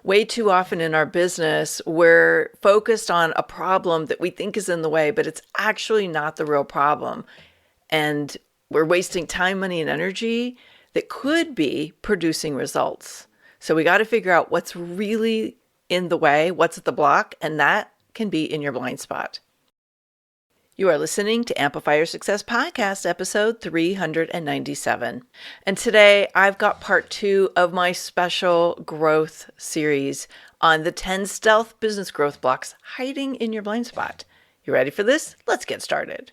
Way too often in our business, we're focused on a problem that we think is in the way, but it's actually not the real problem. And we're wasting time, money, and energy that could be producing results. So we got to figure out what's really in the way, what's at the block, and that can be in your blind spot. You are listening to Amplify Your Success Podcast, episode 397. And today I've got part 2 of my special growth series on the 10 stealth business growth blocks hiding in your blind spot. You ready for this? Let's get started.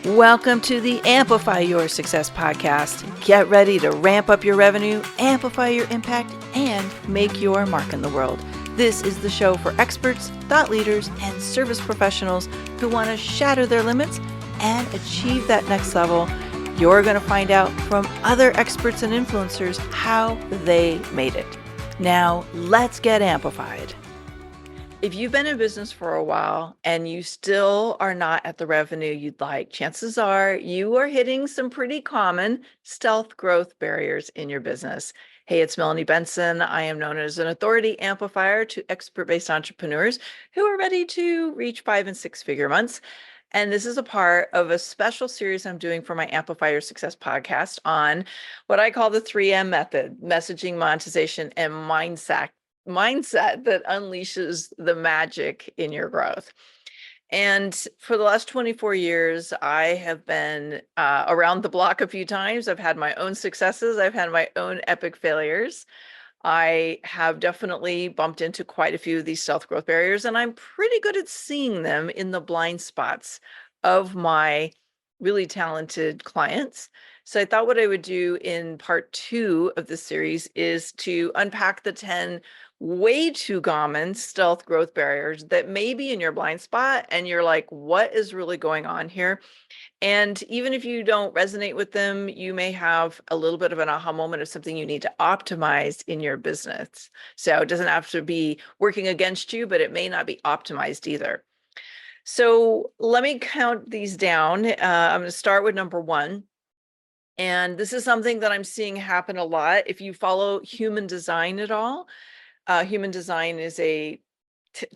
Welcome to the Amplify Your Success Podcast. Get ready to ramp up your revenue, amplify your impact, and make your mark in the world. This is the show for experts, thought leaders, and service professionals who want to shatter their limits and achieve that next level. You're going to find out from other experts and influencers how they made it. Now, let's get amplified. If you've been in business for a while and you still are not at the revenue you'd like, chances are you are hitting some pretty common stealth growth barriers in your business. Hey, it's Melanie Benson. I am known as an authority amplifier to expert-based entrepreneurs who are ready to reach 5- and 6-figure months. And this is a part of a special series I'm doing for my Amplify Your Success podcast on what I call the 3M method: messaging, monetization, and mindset that unleashes the magic in your growth. And for the last 24 years, I have been around the block a few times. I've had my own successes. I've had my own epic failures. I have definitely bumped into quite a few of these stealth growth barriers, and I'm pretty good at seeing them in the blind spots of my really talented clients. So I thought what I would do in part 2 of this series is to unpack the 10 way too common stealth growth barriers that may be in your blind spot and you're like, what is really going on here? And even if you don't resonate with them, you may have a little bit of an aha moment of something you need to optimize in your business. So it doesn't have to be working against you, but it may not be optimized either. So let me count these down. I'm going to start with number 1. And this is something that I'm seeing happen a lot. If you follow human design at all, human design is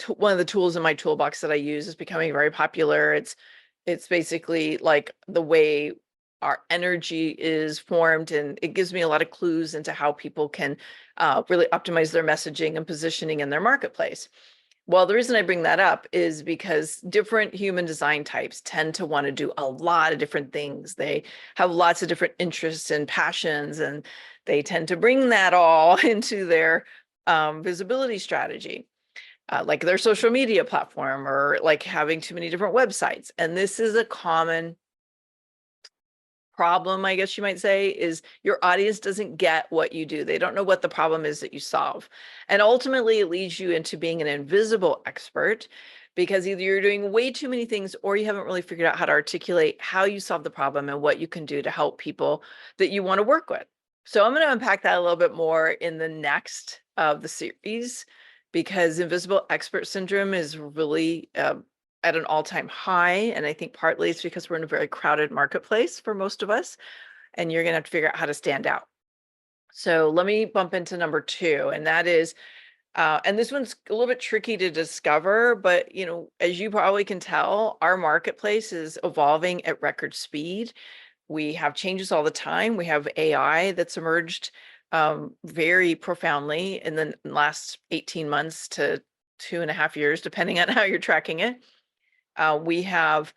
one of the tools in my toolbox that I use. Is becoming very popular. It's basically like the way our energy is formed, and it gives me a lot of clues into how people can really optimize their messaging and positioning in their marketplace. Well, the reason I bring that up is because different human design types tend to want to do a lot of different things. They have lots of different interests and passions, and they tend to bring that all into their visibility strategy, like their social media platform, or like having too many different websites. And this is a common problem, I guess you might say, is your audience doesn't get what you do. They don't know what the problem is that you solve. And ultimately, it leads you into being an invisible expert, because either you're doing way too many things or you haven't really figured out how to articulate how you solve the problem and what you can do to help people that you want to work with. So I'm going to unpack that a little bit more in the next of the series, because invisible expert syndrome is really at an all-time high. And I think partly it's because we're in a very crowded marketplace for most of us, and you're going to have to figure out how to stand out. So let me bump into number 2, and that is, and this one's a little bit tricky to discover, but as you probably can tell, our marketplace is evolving at record speed. We have changes all the time. We have AI that's emerged very profoundly in the last 18 months to 2.5 years, depending on how you're tracking it. We have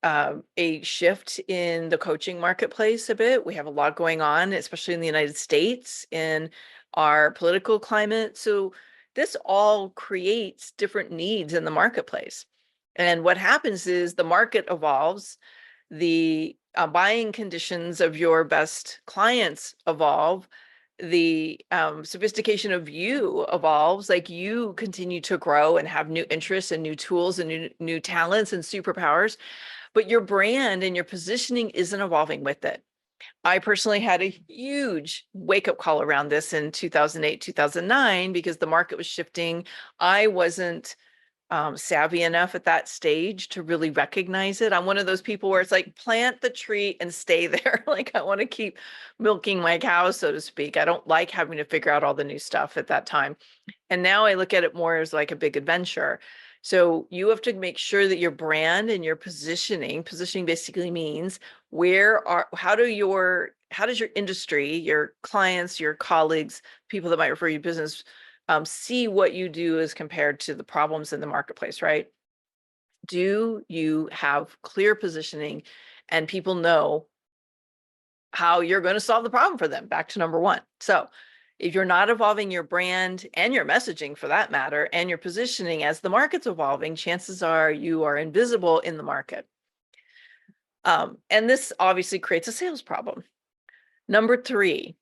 a shift in the coaching marketplace a bit. We have a lot going on, especially in the United States, in our political climate. So this all creates different needs in the marketplace. And what happens is the market evolves, the buying conditions of your best clients evolve, the sophistication of you evolves, like you continue to grow and have new interests and new tools and new talents and superpowers, but your brand and your positioning isn't evolving with it. I personally had a huge wake-up call around this in 2008, 2009, because the market was shifting. I wasn't savvy enough at that stage to really recognize it. I'm one of those people where it's like plant the tree and stay there. Like I want to keep milking my cows, so to speak. I don't like having to figure out all the new stuff at that time. And now I look at it more as like a big adventure. So you have to make sure that your brand and your positioning basically means how does your industry, your clients, your colleagues, people that might refer you business, see what you do as compared to the problems in the marketplace, right? Do you have clear positioning and people know how you're going to solve the problem for them? Back to number one. So if you're not evolving your brand and your messaging for that matter, and your positioning as the market's evolving, chances are you are invisible in the market. And this obviously creates a sales problem. Number three,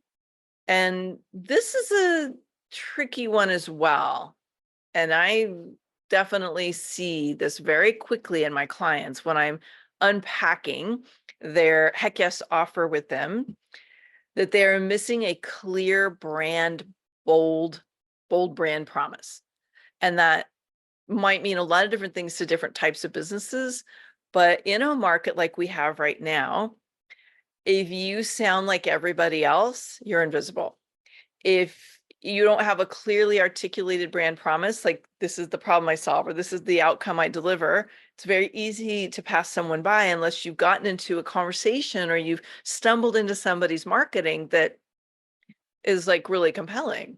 and this is a tricky one as well. And I definitely see this very quickly in my clients when I'm unpacking their heck yes offer with them, that they're missing a clear brand, bold brand promise. And that might mean a lot of different things to different types of businesses. But in a market like we have right now, if you sound like everybody else, you're invisible. If you don't have a clearly articulated brand promise, like this is the problem I solve, or this is the outcome I deliver, it's very easy to pass someone by unless you've gotten into a conversation or you've stumbled into somebody's marketing that is like really compelling.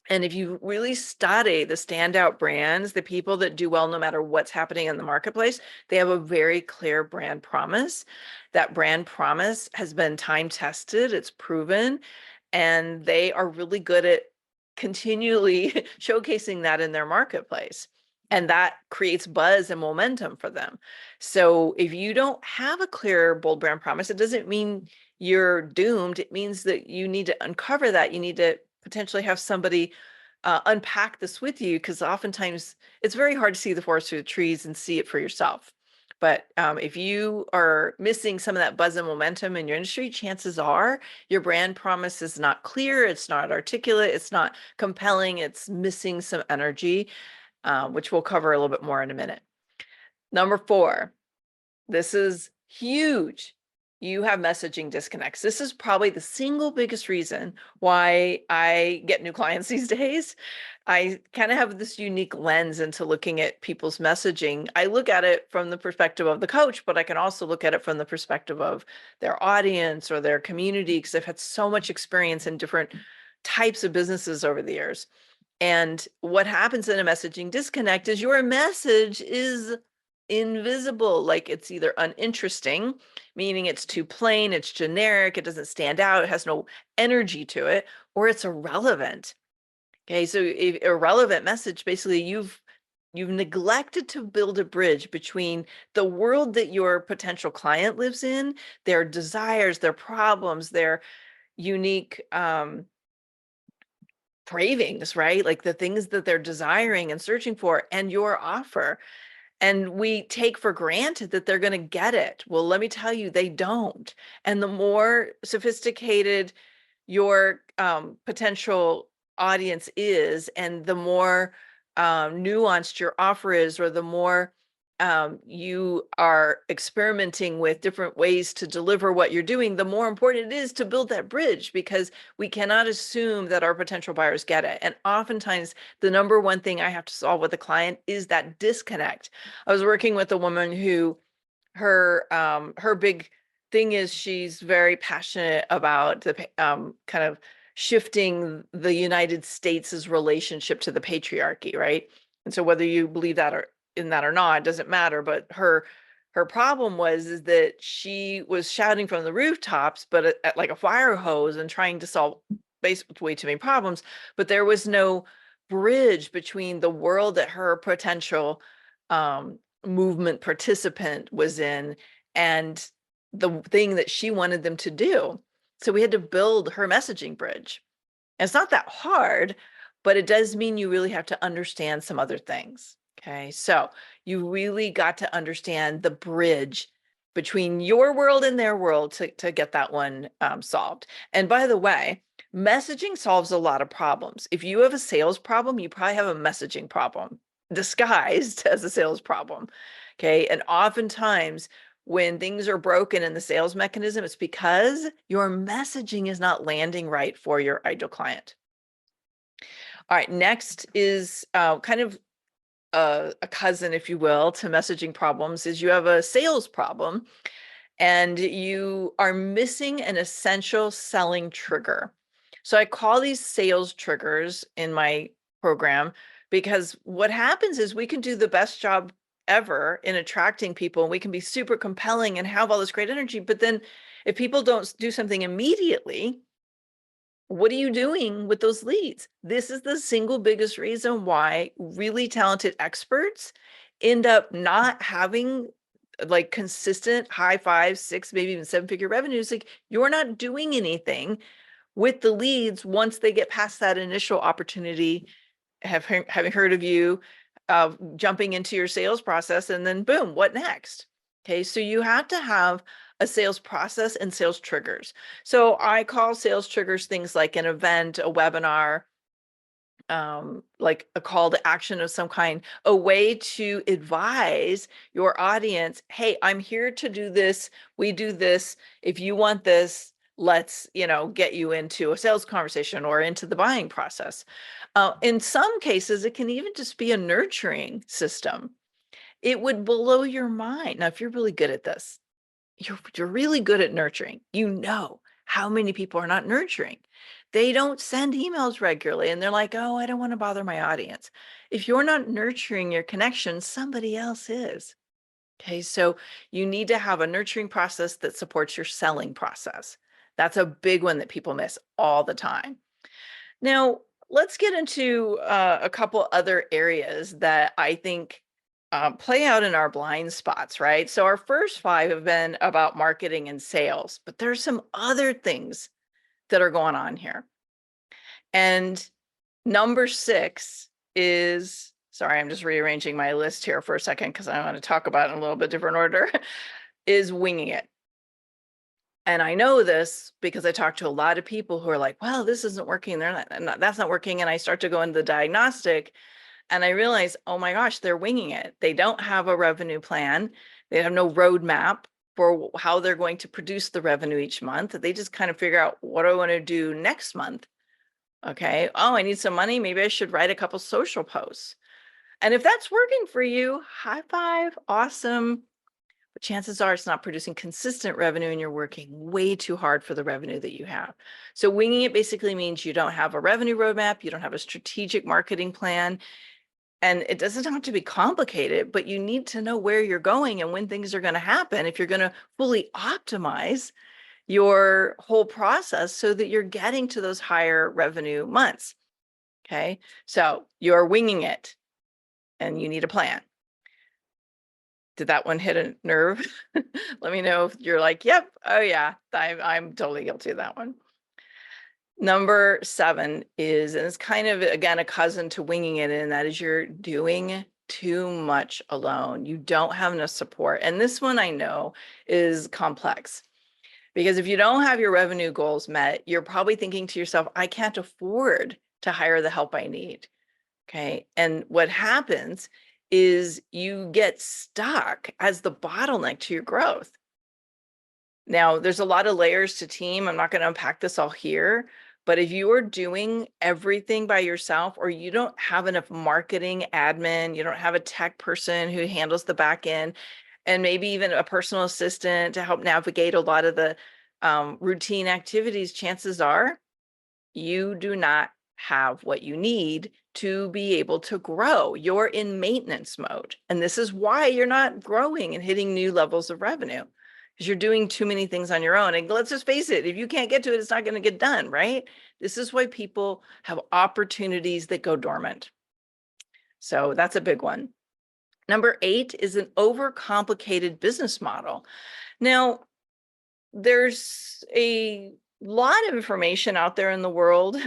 And if you really study the standout brands, the people that do well no matter what's happening in the marketplace, they have a very clear brand promise. That brand promise has been time tested, it's proven, and they are really good at continually showcasing that in their marketplace. And that creates buzz and momentum for them. So if you don't have a clear, bold brand promise, it doesn't mean you're doomed. It means that you need to uncover that. You need to potentially have somebody unpack this with you, because oftentimes it's very hard to see the forest through the trees and see it for yourself. But if you are missing some of that buzz and momentum in your industry, chances are your brand promise is not clear, it's not articulate, it's not compelling, it's missing some energy, which we'll cover a little bit more in a minute. Number four, this is huge. You have messaging disconnects. This is probably the single biggest reason why I get new clients these days. I kind of have this unique lens into looking at people's messaging. I look at it from the perspective of the coach, but I can also look at it from the perspective of their audience or their community, because I've had so much experience in different types of businesses over the years. And what happens in a messaging disconnect is your message is invisible. Like it's either uninteresting, meaning it's too plain, it's generic, it doesn't stand out, it has no energy to it, or it's irrelevant. Okay, so if irrelevant message, basically you've neglected to build a bridge between the world that your potential client lives in, their desires, their problems, their unique cravings, right? Like the things that they're desiring and searching for, and your offer. And we take for granted that they're going to get it. Well, let me tell you, they don't. And the more sophisticated your potential audience is, and the more nuanced your offer is, or the more you are experimenting with different ways to deliver what you're doing, the more important it is to build that bridge, because we cannot assume that our potential buyers get it. And oftentimes the number one thing I have to solve with a client is that disconnect. I was working with a woman who her big thing is she's very passionate about the kind of shifting the United States' relationship to the patriarchy, right? And so whether you believe that or in that or not, it doesn't matter. But her problem is that she was shouting from the rooftops, but at like a fire hose, and trying to solve basically way too many problems. But there was no bridge between the world that her potential movement participant was in and the thing that she wanted them to do. So we had to build her messaging bridge. And it's not that hard, but it does mean you really have to understand some other things. Okay, so you really got to understand the bridge between your world and their world to get that one solved. And by the way, messaging solves a lot of problems. If you have a sales problem, you probably have a messaging problem. disguised as a sales problem. Okay. And oftentimes when things are broken in the sales mechanism, it's because your messaging is not landing right for your ideal client. All right. Next is kind of a cousin, if you will, to messaging problems is you have a sales problem and you are missing an essential selling trigger. So I call these sales triggers in my program because what happens is we can do the best job ever in attracting people and we can be super compelling and have all this great energy. But then if people don't do something immediately, what are you doing with those leads? This is the single biggest reason why really talented experts end up not having like consistent high 5, 6, maybe even 7-figure revenues. Like you're not doing anything with the leads once they get past that initial opportunity, having heard of you, jumping into your sales process, and then boom, what next? Okay, so you have to have a sales process and sales triggers. So I call sales triggers things like an event, a webinar, like a call to action of some kind, a way to advise your audience, hey, I'm here to do this. We do this. If you want this, let's, get you into a sales conversation or into the buying process. In some cases, it can even just be a nurturing system. It would blow your mind. Now, if you're really good at this, you're really good at nurturing. You know how many people are not nurturing. They don't send emails regularly and they're like, oh, I don't want to bother my audience. If you're not nurturing your connection, somebody else is. Okay, so you need to have a nurturing process that supports your selling process. That's a big one that people miss all the time. Now, let's get into a couple other areas that I think play out in our blind spots, right? So our first 5 have been about marketing and sales, but there's some other things that are going on here. And number 6 is, sorry, I'm just rearranging my list here for a second because I want to talk about it in a little bit different order, is winging it. And I know this because I talk to a lot of people who are like, well, this isn't working. That's not working. And I start to go into the diagnostic and I realize, oh my gosh, they're winging it. They don't have a revenue plan. They have no roadmap for how they're going to produce the revenue each month. They just kind of figure out, what do I want to do next month? Okay. Oh, I need some money. Maybe I should write a couple social posts. And if that's working for you, high five, awesome. But chances are it's not producing consistent revenue and you're working way too hard for the revenue that you have. So winging it basically means you don't have a revenue roadmap, you don't have a strategic marketing plan, and it doesn't have to be complicated, but you need to know where you're going and when things are going to happen if you're going to fully optimize your whole process so that you're getting to those higher revenue months. Okay, so you're winging it and you need a plan. Did that one hit a nerve? Let me know if you're like, yep, oh yeah, I'm totally guilty of that one. Number 7 is, and it's kind of, again, a cousin to winging it, and that is you're doing too much alone. You don't have enough support. And this one I know is complex because if you don't have your revenue goals met, you're probably thinking to yourself, I can't afford to hire the help I need. Okay. And what happens is you get stuck as the bottleneck to your growth. Now, there's a lot of layers to team. I'm not going to unpack this all here, but if you are doing everything by yourself or you don't have enough marketing admin, you don't have a tech person who handles the back end, and maybe even a personal assistant to help navigate a lot of the routine activities, chances are you do not have what you need to be able to grow. You're in maintenance mode. And this is why you're not growing and hitting new levels of revenue, because you're doing too many things on your own. And let's just face it, if you can't get to it, it's not going to get done, right? This is why people have opportunities that go dormant. So that's a big one. Number 8 is an overcomplicated business model. Now, there's a lot of information out there in the world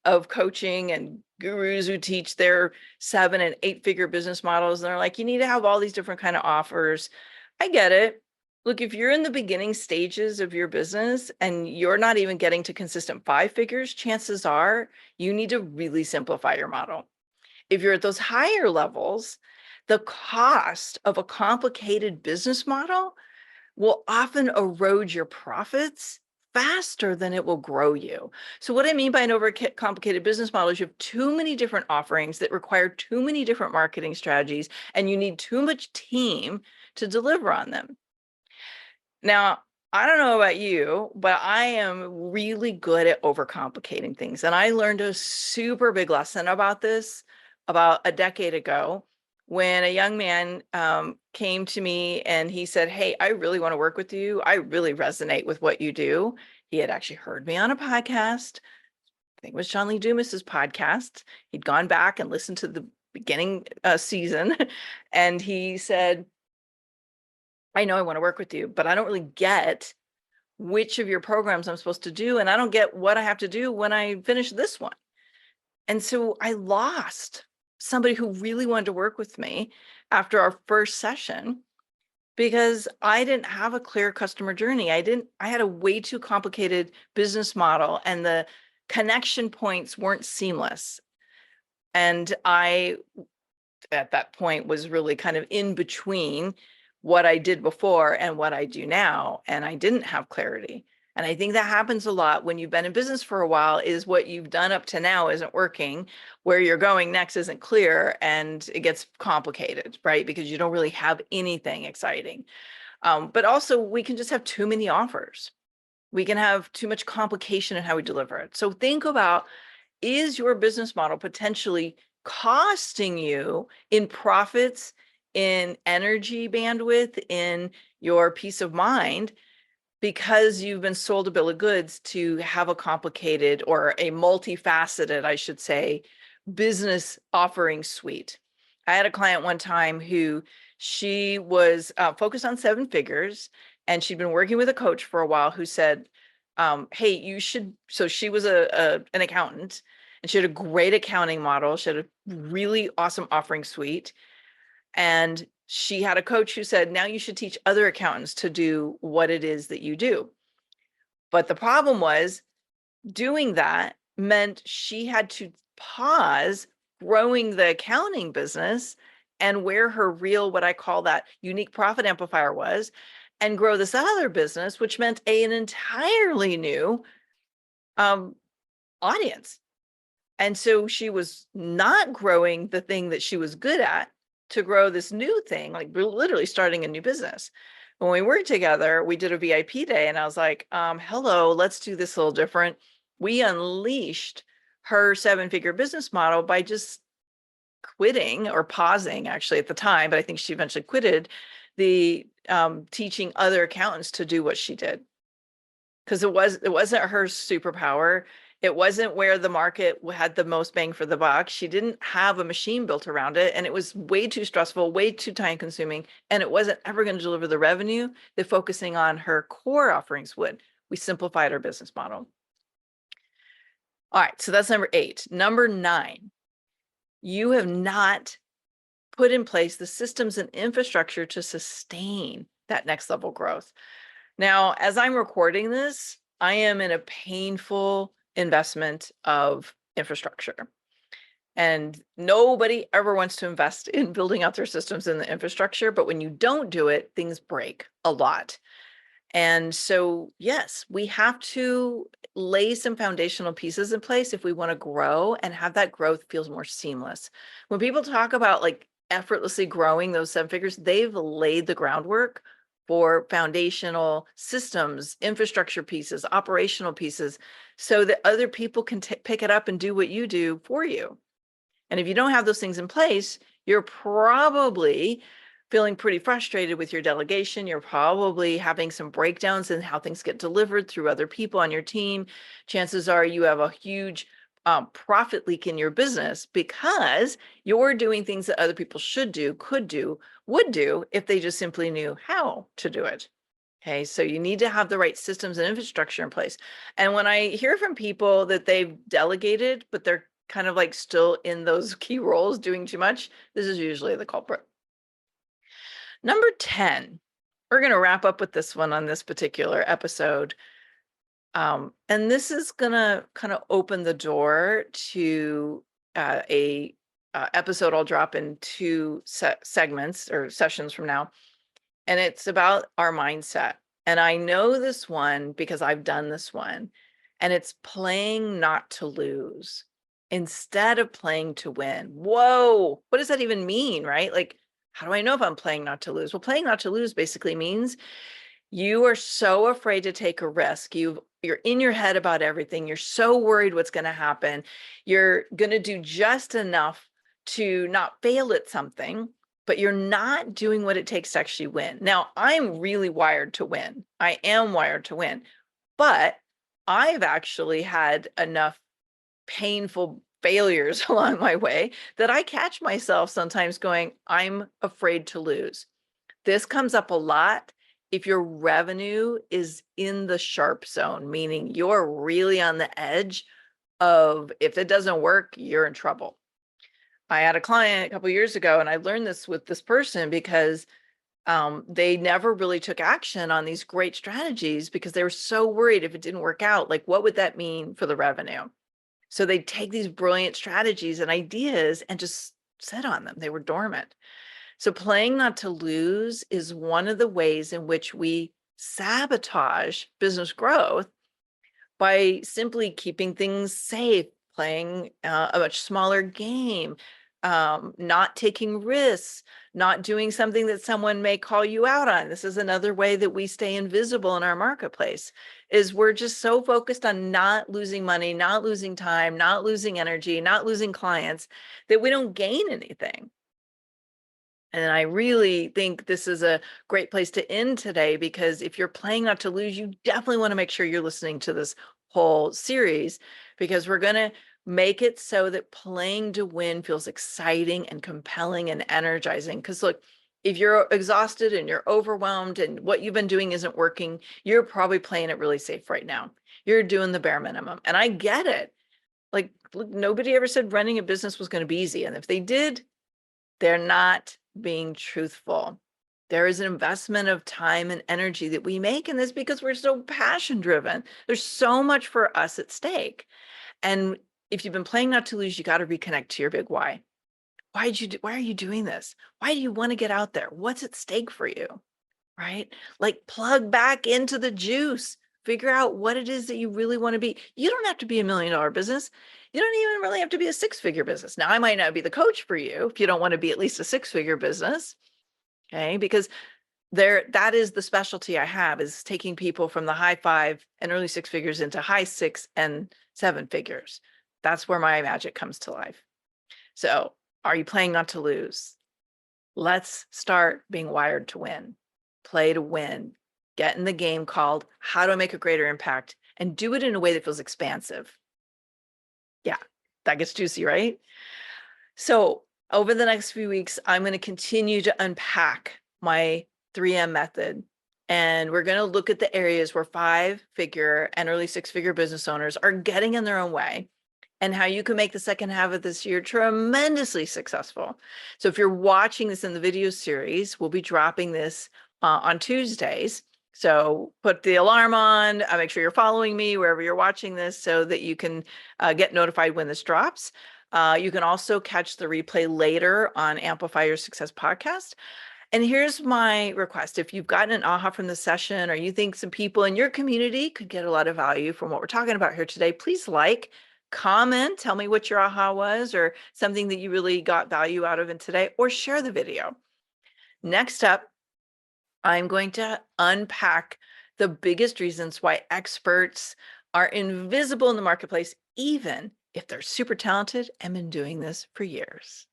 of coaching and gurus who teach their 7 and 8-figure business models. And they're like, you need to have all these different kind of offers. I get it. Look, if you're in the beginning stages of your business and you're not even getting to consistent 5 figures, chances are you need to really simplify your model. If you're at those higher levels, the cost of a complicated business model will often erode your profits faster than it will grow you. So what I mean by an overcomplicated business model is you have too many different offerings that require too many different marketing strategies, and you need too much team to deliver on them. Now, I don't know about you, but I am really good at overcomplicating things. And I learned a super big lesson about this about a decade ago when a young man came to me and he said, "Hey, I really want to work with you. I really resonate with what you do." He had actually heard me on a podcast. I think it was John Lee Dumas's podcast. He'd gone back and listened to the beginning season. And he said, "I know I want to work with you, but I don't really get which of your programs I'm supposed to do. And I don't get what I have to do when I finish this one." And so I lost somebody who really wanted to work with me after our first session because I didn't have a clear customer journey. I had a way too complicated business model and the connection points weren't seamless. And I, at that point, was really kind of in between what I did before and what I do now. And I didn't have clarity. And I think that happens a lot when you've been in business for a while, is what you've done up to now isn't working, where you're going next isn't clear, and it gets complicated, right? Because you don't really have anything exciting. But also we can just have too many offers. We can have too much complication in how we deliver it. So think about, is your business model potentially costing you in profits, in energy bandwidth, in your peace of mind, because you've been sold a bill of goods to have a complicated or a multifaceted, I should say, business offering suite? I had a client one time who she was focused on 7 figures, and she'd been working with a coach for a while who said, "Hey, you should." So she was an accountant, and she had a great accounting model. She had a really awesome offering suite. And she had a coach who said, "Now you should teach other accountants to do what it is that you do." But the problem was, doing that meant she had to pause growing the accounting business and where her real, what I call that unique profit amplifier was, and grow this other business, which meant an entirely new audience. And so she was not growing the thing that she was good at to grow this new thing, like literally starting a new business. When we worked together, we did a VIP day, and I was like, hello, let's do this a little different. We unleashed her 7-figure business model by just quitting, or pausing actually at the time, but I think she eventually quitted the teaching other accountants to do what she did. Because it wasn't her superpower. It wasn't where the market had the most bang for the buck. She didn't have a machine built around it, and it was way too stressful, way too time consuming, and it wasn't ever going to deliver the revenue that focusing on her core offerings would. We simplified our business model. All right, so that's number 8. Number 9, you have not put in place the systems and infrastructure to sustain that next level growth. Now, as I'm recording this, I am in a painful investment of infrastructure. And nobody ever wants to invest in building out their systems and the infrastructure. But when you don't do it, things break a lot. And so, yes, we have to lay some foundational pieces in place if we want to grow and have that growth feels more seamless. When people talk about like effortlessly growing those 7 figures, they've laid the groundwork for foundational systems, infrastructure pieces, operational pieces, so that other people can pick it up and do what you do for you. And if you don't have those things in place, you're probably feeling pretty frustrated with your delegation. You're probably having some breakdowns in how things get delivered through other people on your team. Chances are you have a huge profit leak in your business because you're doing things that other people should do, could do, would do if they just simply knew how to do it. Okay, so you need to have the right systems and infrastructure in place. And when I hear from people that they've delegated, but they're kind of like still in those key roles doing too much, this is usually the culprit. Number 10, we're going to wrap up with this one on this particular episode. And this is going to kind of open the door to a episode I'll drop in two segments or sessions from now. And it's about our mindset. And I know this one because I've done this one. And it's playing not to lose instead of playing to win. Whoa, what does that even mean, right? Like, how do I know if I'm playing not to lose? Well, playing not to lose basically means you are so afraid to take a risk. You're in your head about everything. You're so worried what's going to happen. You're going to do just enough to not fail at something, but you're not doing what it takes to actually win. Now, I'm really wired to win. I am wired to win, but I've actually had enough painful failures along my way that I catch myself sometimes going, I'm afraid to lose. This comes up a lot if your revenue is in the sharp zone, meaning you're really on the edge of, if it doesn't work, you're in trouble. I had a client a couple of years ago, and I learned this with this person because they never really took action on these great strategies because they were so worried if it didn't work out, like what would that mean for the revenue? So they take these brilliant strategies and ideas and just sit on them. They were dormant. So playing not to lose is one of the ways in which we sabotage business growth by simply keeping things safe, playing a much smaller game, not taking risks, not doing something that someone may call you out on. This is another way that we stay invisible in our marketplace, is we're just so focused on not losing money, not losing time, not losing energy, not losing clients, that we don't gain anything. And I really think this is a great place to end today, because if you're playing not to lose, you definitely want to make sure you're listening to this whole series, because we're going to make it so that playing to win feels exciting and compelling and energizing. Because look, if you're exhausted and you're overwhelmed and what you've been doing isn't working, you're probably playing it really safe right now. You're doing the bare minimum. And I get it. Like, look, nobody ever said running a business was going to be easy. And if they did, they're not being truthful. There is an investment of time and energy that we make in this because we're so passion driven. There's so much for us at stake. And if you've been playing not to lose, you got to reconnect to your big why. Why are you doing this? Why do you want to get out there? What's at stake for you? Right? Like, plug back into the juice. Figure out what it is that you really want to be. You don't have to be $1 million business. You don't even really have to be a 6-figure business. Now, I might not be the coach for you if you don't want to be at least a 6-figure business. Okay. Because that is the specialty I have, is taking people from the high 5 and early 6 figures into high 6 and 7 figures. That's where my magic comes to life. So, are you playing not to lose? Let's start being wired to win. Play to win. Get in the game called How Do I Make a Greater Impact, and do it in a way that feels expansive. Yeah, that gets juicy, right? So over the next few weeks, I'm going to continue to unpack my 3M method. And we're going to look at the areas where 5-figure and early 6-figure business owners are getting in their own way, and how you can make the second half of this year tremendously successful. So if you're watching this in the video series, we'll be dropping this on Tuesdays. So put the alarm on, make sure you're following me wherever you're watching this so that you can get notified when this drops. You can also catch the replay later on Amplify Your Success Podcast. And here's my request. If you've gotten an aha from the session, or you think some people in your community could get a lot of value from what we're talking about here today, please comment, tell me what your aha was, or something that you really got value out of in today, or share the video. Next up, I'm going to unpack the biggest reasons why experts are invisible in the marketplace, even if they're super talented and been doing this for years.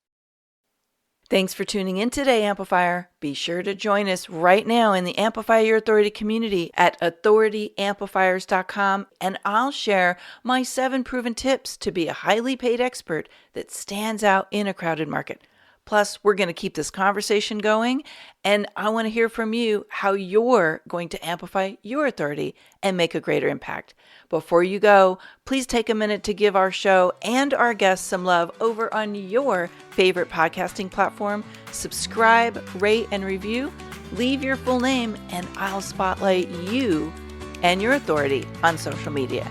Thanks for tuning in today, Amplifier. Be sure to join us right now in the Amplify Your Authority community at authorityamplifiers.com, and I'll share my 7 proven tips to be a highly paid expert that stands out in a crowded market. Plus, we're going to keep this conversation going, and I want to hear from you how you're going to amplify your authority and make a greater impact. Before you go, please take a minute to give our show and our guests some love over on your favorite podcasting platform. Subscribe, rate, and review. Leave your full name, and I'll spotlight you and your authority on social media.